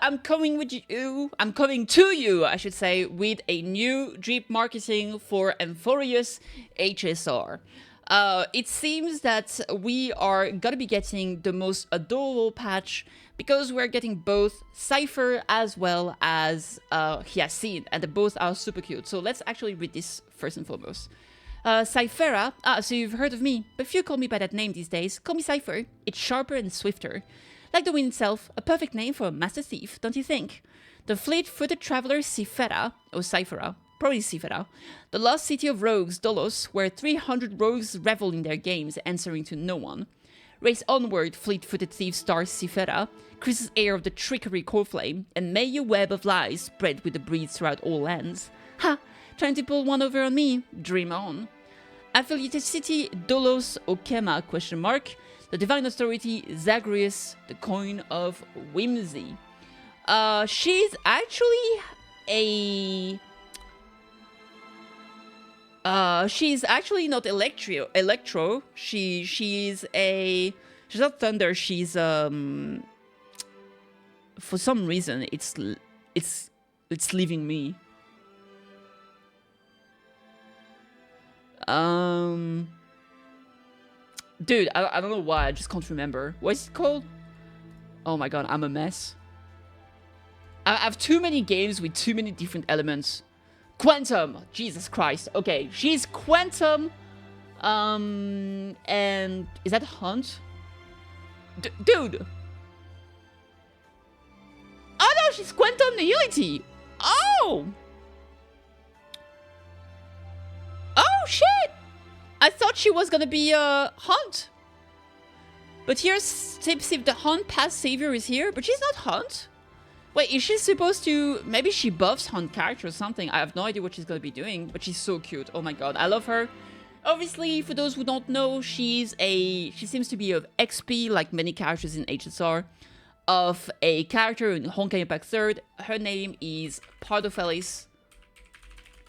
I'm coming to you, I should say, with a new drip marketing for Amphorius HSR. It seems that we are gonna be getting the most adorable patch because we're getting both Cipher as well as Hyacinth, and they both are super cute. So let's actually read this first and foremost. Cyphera, so you've heard of me, but few call me by that name these days. Call me Cipher. It's sharper and swifter. Like the wind itself, a perfect name for a master thief, don't you think? The fleet-footed traveler Cifera, or Cyphera, probably Cifera, the lost city of rogues, Dolos, where 300 rogues revel in their games, answering to no one. Race onward, fleet-footed thief star Cifera, Chris's heir of the trickery core flame, and may your web of lies spread with the breeze throughout all lands. Ha! Trying to pull one over on me? Dream on. Affiliated city, Dolos Okema, ? The divine authority, Zagreus, the coin of whimsy. She's actually a... she's actually not Electro. She's not Thunder. She's for some reason it's leaving me. Dude, I don't know why. I just can't remember. What is it called? Oh my god, I'm a mess. I have too many games with too many different elements. Quantum! Jesus Christ. Okay, she's Quantum. And is that Hunt? Dude! Oh no, she's Quantum Nihility! Oh! Oh shit! I thought she was gonna be Hunt. But here seems if the Hunt past savior is here, but she's not Hunt. Wait, is she supposed to... Maybe she buffs Hunt character or something. I have no idea what she's gonna be doing, but she's so cute. Oh my god, I love her. Obviously, for those who don't know, she seems to be of XP, like many characters in HSR, of a character in Honkai Impact 3rd. Her name is Pardophelis,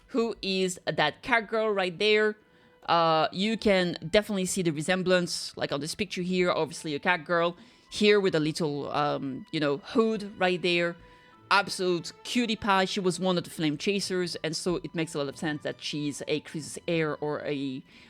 who is that cat girl right there. You can definitely see the resemblance, like on this picture here, obviously a cat girl. Here with a little, hood right there. Absolute cutie pie. She was one of the Flame Chasers, and so it makes a lot of sense that she's a Chris's heir or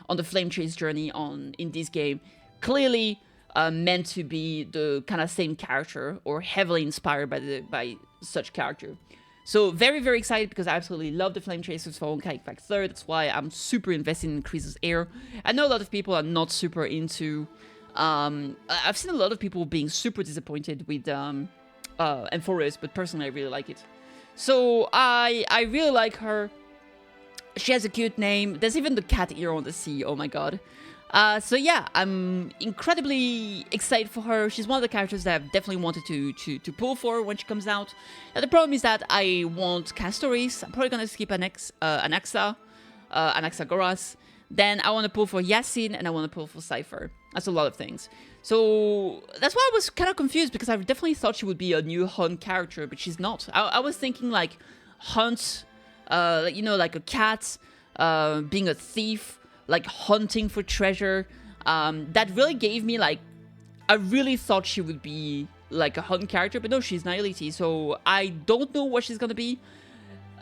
on the Flame Chase journey in this game. Clearly meant to be the kind of same character or heavily inspired by such character. So very, very excited because I absolutely love the Flame Chasers for Honkai Impact 3rd. That's why I'm super invested in Chris's heir. I know a lot of people are not super into... I've seen a lot of people being super disappointed with Amphorius, but personally I really like it. So I really like her. She has a cute name. There's even the cat ear on the sea. Oh my god. So yeah, I'm incredibly excited for her. She's one of the characters that I've definitely wanted to pull for when she comes out. Now, the problem is that I want Castoris. I'm probably gonna skip Anaxa Goras. Then I want to pull for Hyacinth, and I want to pull for Cipher. That's a lot of things. So that's why I was kind of confused, because I definitely thought she would be a new Hunt character, but she's not. I was thinking like Hunt, like a cat, being a thief, like hunting for treasure. That really gave me like, I really thought she would be like a Hunt character, but no, she's Nihility. So I don't know what she's gonna be.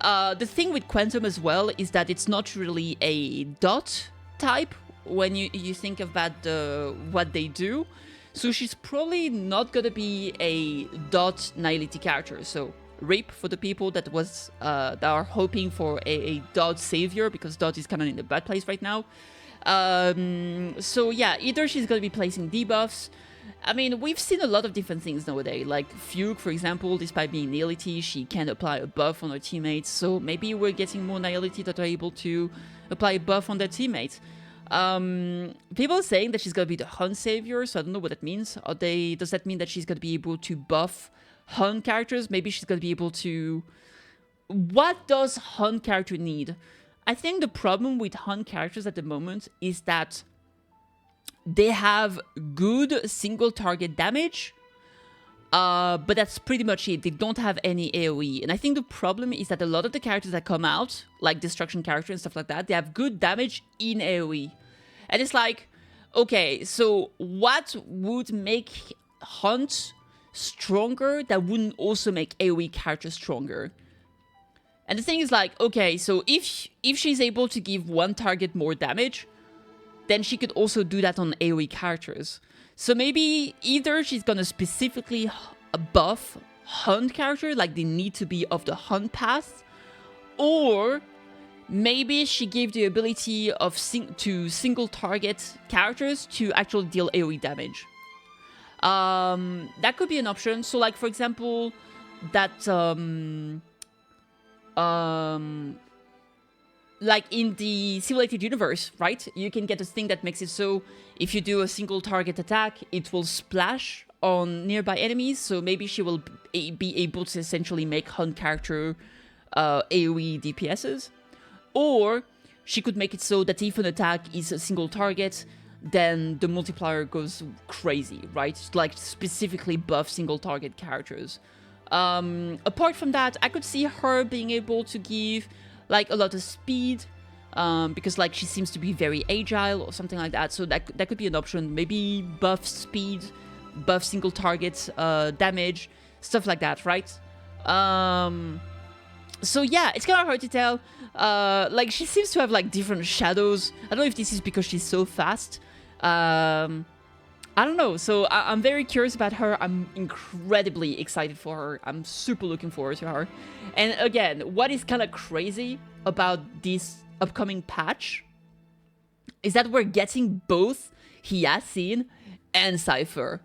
The thing with Quantum as well is that it's not really a dot type when you think about what they do. So she's probably not gonna be a dot Nihility character. So RIP for the people that are hoping for a dot savior, because dot is kind of in a bad place right now. So yeah, either she's gonna be placing debuffs. I mean, we've seen a lot of different things nowadays, like Fugue, for example. Despite being Nihility, she can apply a buff on her teammates, so maybe we're getting more Nihility that are able to apply a buff on their teammates. People are saying that she's gonna be the Hunt savior, so I don't know what that means. Does that mean that she's gonna be able to buff Hunt characters? Maybe she's gonna be able to... What does Hunt character need? I think the problem with Hunt characters at the moment is that they have good single target damage, but that's pretty much it. They don't have any AoE. And I think the problem is that a lot of the characters that come out, like Destruction character and stuff like that, they have good damage in AoE. And it's like, okay, so what would make Hunt stronger, that wouldn't also make AoE characters stronger. And the thing is like, okay, so if she's able to give one target more damage, then she could also do that on AoE characters. So maybe either she's gonna specifically buff hunt character, like they need to be of the hunt path, or maybe she gave the ability of to single target characters to actually deal AoE damage. That could be an option. So like, for example, that like in the simulated universe, right? You can get a thing that makes it so if you do a single target attack, it will splash on nearby enemies. So maybe she will be able to essentially make hunt character AoE DPSs. Or she could make it so that if an attack is a single target, then the multiplier goes crazy, right? Like specifically buff single target characters. Apart from that, I could see her being able to give like a lot of speed, because like she seems to be very agile or something like that. So that could be an option. Maybe buff speed, buff single target damage, stuff like that, right? So yeah, it's kind of hard to tell. Like she seems to have like different shadows. I don't know if this is because she's so fast. I don't know. So I'm very curious about her. I'm incredibly excited for her. I'm super looking forward to her. And again, what is kind of crazy about this upcoming patch is that we're getting both Hyacinth and Cipher.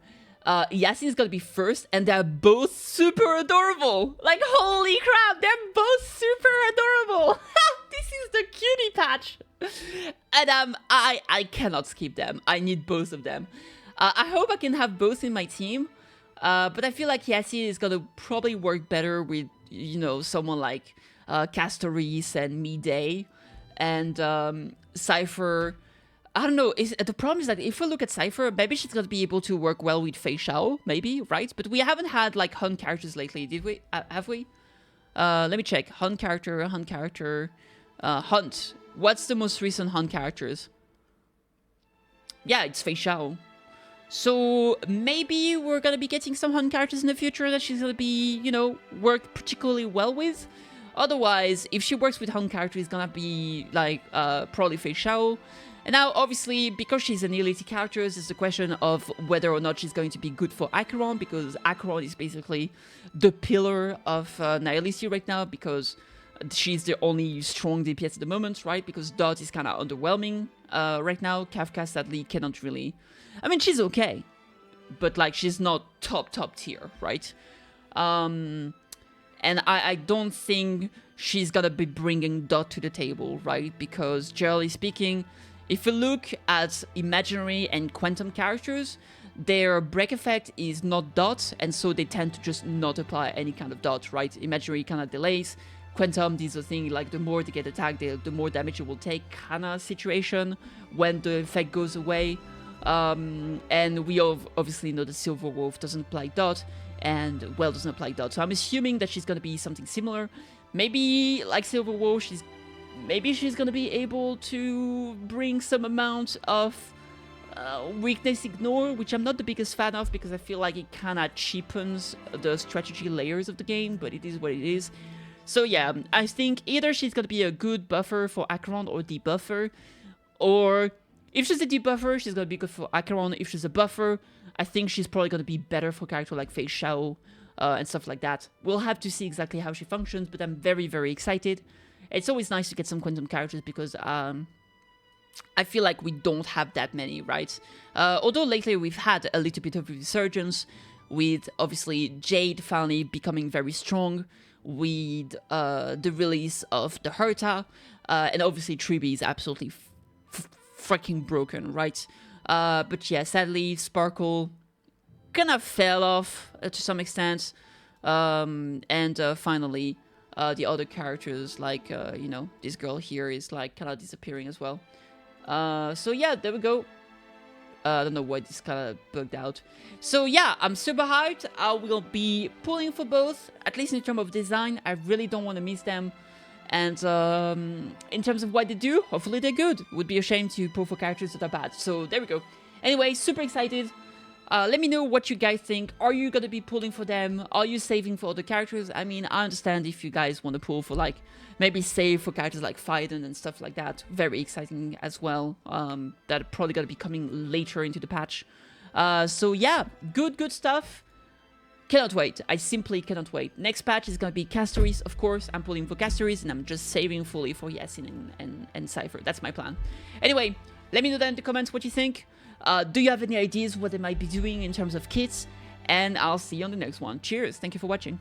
Hyacinth is gonna be first, and they're both super adorable. Like, holy crap, they're both super adorable. This is the cutie patch. And I cannot skip them. I need both of them. I hope I can have both in my team, but I feel like Hyacinth is gonna probably work better with, you know, someone like Castoris and Midday, and Cipher. I don't know. The problem is that if we look at Cipher, maybe she's gonna be able to work well with Fei Xiao, maybe, right? But we haven't had like hunt characters lately, did we? Have we? Let me check. Hunt character, hunt. What's the most recent hunt characters? Yeah, it's Fei Xiao. So maybe we're gonna be getting some hunt characters in the future that she's gonna be, you know, work particularly well with. Otherwise, if she works with hunt characters, it's gonna be like probably Fei Xiao. And now, obviously, because she's an elite character, it's the question of whether or not she's going to be good for Acheron, because Acheron is basically the pillar of Nihility right now, because she's the only strong DPS at the moment, right? Because Dot is kind of underwhelming right now. Kafka, sadly, cannot really... I mean, she's okay, but, like, she's not top tier, right? And I don't think she's gonna be bringing Dot to the table, right? Because, generally speaking... If you look at imaginary and quantum characters, their break effect is not dot, and so they tend to just not apply any kind of dot, right? Imaginary kind of delays. Quantum, these are things like the more they get attacked, the more damage it will take kind of situation when the effect goes away. And we obviously know that Silver Wolf doesn't apply dot, and Well doesn't apply dot. So I'm assuming that she's going to be something similar. Maybe like Silver Wolf, maybe she's gonna be able to bring some amount of weakness ignore, which I'm not the biggest fan of because I feel like it kind of cheapens the strategy layers of the game, but it is what it is. So yeah, I think either she's gonna be a good buffer for Acheron or debuffer, or if she's a debuffer, she's gonna be good for Acheron. If she's a buffer, I think she's probably gonna be better for character like Fei Xiao and stuff like that. We'll have to see exactly how she functions, but I'm very, very excited. It's always nice to get some quantum characters because I feel like we don't have that many, right? Although lately we've had a little bit of resurgence with obviously Jade finally becoming very strong with the release of the Herta, and obviously Tribi is absolutely freaking broken, right? But yeah, sadly Sparkle kind of fell off to some extent, and finally the other characters, like, you know, this girl here is, like, kind of disappearing as well. So, yeah, there we go. I don't know why this kind of bugged out. So, yeah, I'm super hyped. I will be pulling for both, at least in terms of design. I really don't want to miss them. And in terms of what they do, hopefully they're good. Would be a shame to pull for characters that are bad. So, there we go. Anyway, super excited. Let me know what you guys think. Are you going to be pulling for them? Are you saving for other characters? I mean, I understand if you guys want to pull for, like, maybe save for characters like Fiden and stuff like that. Very exciting as well. That are probably going to be coming later into the patch. So yeah, good stuff. Cannot wait. I simply cannot wait. Next patch is going to be Castories, of course. I'm pulling for Castories, and I'm just saving fully for Yasin and Cipher. That's my plan. Anyway, let me know down in the comments what you think. Do you have any ideas what they might be doing in terms of kits? And I'll see you on the next one. Cheers. Thank you for watching.